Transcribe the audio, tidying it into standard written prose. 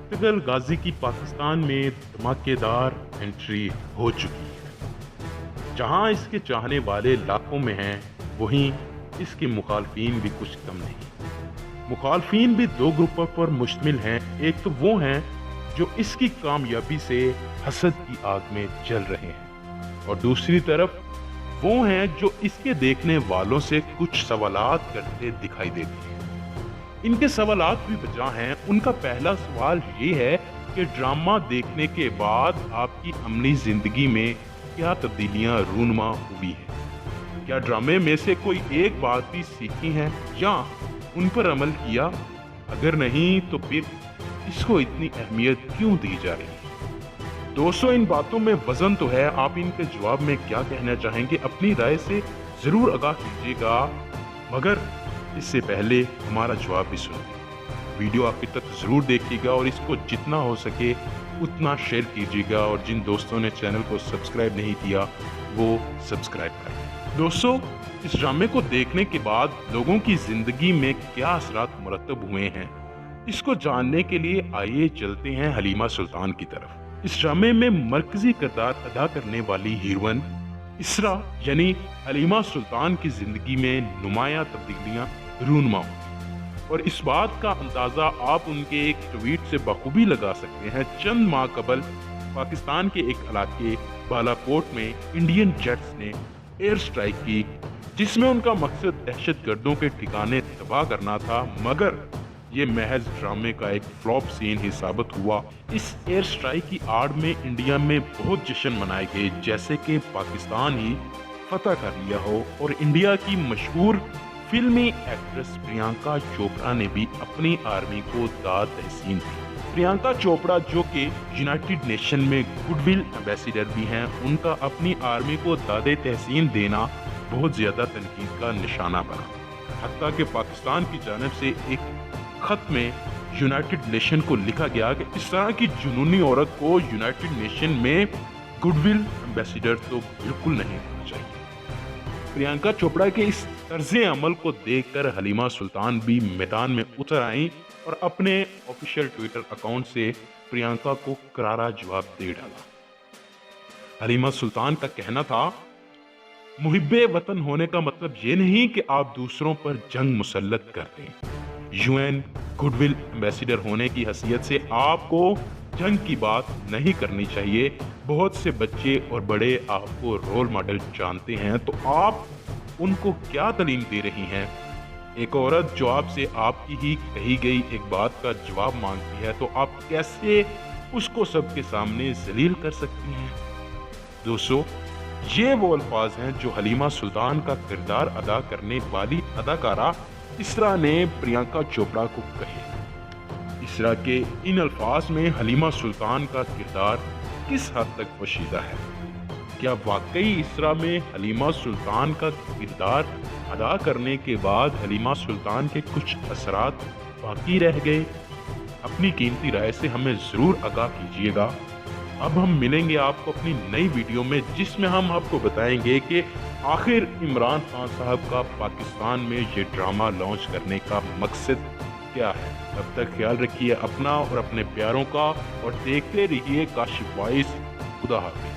पुर्तगाल गाजी की पाकिस्तान में धमाकेदार एंट्री हो चुकी है। जहां इसके चाहने वाले लाखों में हैं, वहीं इसके मुखालफीन भी कुछ कम नहीं। मुखालफीन भी दो ग्रुपों पर मुश्तमिल हैं। एक तो वो हैं जो इसकी कामयाबी से हसद की आग में जल रहे हैं, और दूसरी तरफ वो हैं जो इसके देखने वालों से कुछ सवालात करते दिखाई देते हैं। इनके सवालात भी वजह हैं। उनका पहला सवाल ये है कि ड्रामा देखने के बाद आपकी अमली जिंदगी में क्या तब्दीलियां रूनुमा हुई है? क्या ड्रामे में से कोई एक बात भी सीखी है या उन पर अमल किया? अगर नहीं तो फिर इसको इतनी अहमियत क्यों दी जा रही है? दोस्तों, इन बातों में वजन तो है। आप इनके जवाब में क्या कहना चाहेंगे? अपनी राय से जरूर आगाह कीजिएगा, मगर इससे पहले हमारा जवाब भी सुनिए। वीडियो आखिर तक जरूर देखिएगा और इसको जितना हो सके उतना शेयर कीजिएगा, और जिन दोस्तों ने चैनल को सब्सक्राइब नहीं किया वो सब्सक्राइब करें। दोस्तों, इस ड्रामे को देखने के बाद लोगों की जिंदगी में क्या असरात मुरतब हुए हैं, इसको जानने के लिए आइए चलते हैं हलीमा सुल्तान की तरफ। इस ड्रामे में मरकजी किरदार अदा करने वाली हीरोइन इसरा यानी हलीमा सुल्तान की जिंदगी में नुमाया तब्दीलियां रूनुमा हुई, और इस बात का अंदाजा आप उनके एक ट्वीट से बखूबी लगा सकते हैं। चंद माह कबल पाकिस्तान के एक इलाके बालाकोट में इंडियन जेट्स ने एयर स्ट्राइक की, जिसमें उनका मकसद दहशतगर्दों के ठिकाने तबाह करना था, मगर ये महज ड्रामे का एक फ्लॉप सीन ही साबित हुआ। इस एयर स्ट्राइक की आड़ में इंडिया में बहुत जश्न मनाए गए, जैसे कि पाकिस्तान ही फतह कर लिया हो, और इंडिया की मशहूर फिल्मी एक्ट्रेस प्रियंका चोपड़ा ने भी अपनी आर्मी को दाद तहसीन दी। प्रियंका चोपड़ा, जो कि यूनाइटेड नेशन में गुडविल एम्बेसडर भी हैं, उनका अपनी आर्मी को दादे तहसीन देना बहुत ज्यादा तनकीद का निशाना बना। हत्ता कि पाकिस्तान की जानिब से एक खत में यूनाइटेड नेशन को लिखा गया कि इस तरह की जुनूनी औरत को यूनाइटेड नेशन में गुडविल एम्बेसडर तो बिल्कुल नहीं होना चाहिए। प्रियंका चोपड़ा के इस तर्ज अमल को देखकर हलीमा सुल्तान भी मैदान में उतर आई और अपने ऑफिशियल ट्विटर अकाउंट से प्रियंका को करारा जवाब दे डाला। हलीमा सुल्तान का कहना था, मुहिब्बे वतन होने का मतलब ये नहीं कि आप दूसरों पर जंग मुसल्लत कर दें। यूएन गुडविल एम्बेसडर होने की हैसियत से आपको जंग की बात नहीं करनी चाहिए। बहुत से बच्चे और बड़े आपको रोल मॉडल जानते हैं, तो आप उनको क्या तालीम दे रही हैं? एक औरत जो आपसे आपकी ही कही गई एक बात का जवाब मांगती है, तो आप कैसे उसको सबके सामने जलील कर सकती हैं? दोस्तों, ये वो अल्फाज हैं जो हलीमा सुल्तान का किरदार अदा करने वाली अदाकारा इसरा ने प्रियंका चोपड़ा को कहे। इसरा के इन अल्फाज में हलीमा सुल्तान का किरदार किस हद तक पोशीदा है? क्या वाकई इसरा में हलीमा सुल्तान का किरदार अदा करने के बाद हलीमा सुल्तान के कुछ असरात बाकी रह गए? अपनी कीमती राय से हमें जरूर आगाह कीजिएगा। अब हम मिलेंगे आपको अपनी नई वीडियो में, जिसमें हम आपको बताएंगे कि आखिर इमरान खान साहब का पाकिस्तान में ये ड्रामा लॉन्च करने का मकसद क्या है। तब तक ख्याल रखिए अपना और अपने प्यारों का, और देखते रहिए काशिफ वॉइस। खुदा हाफिज।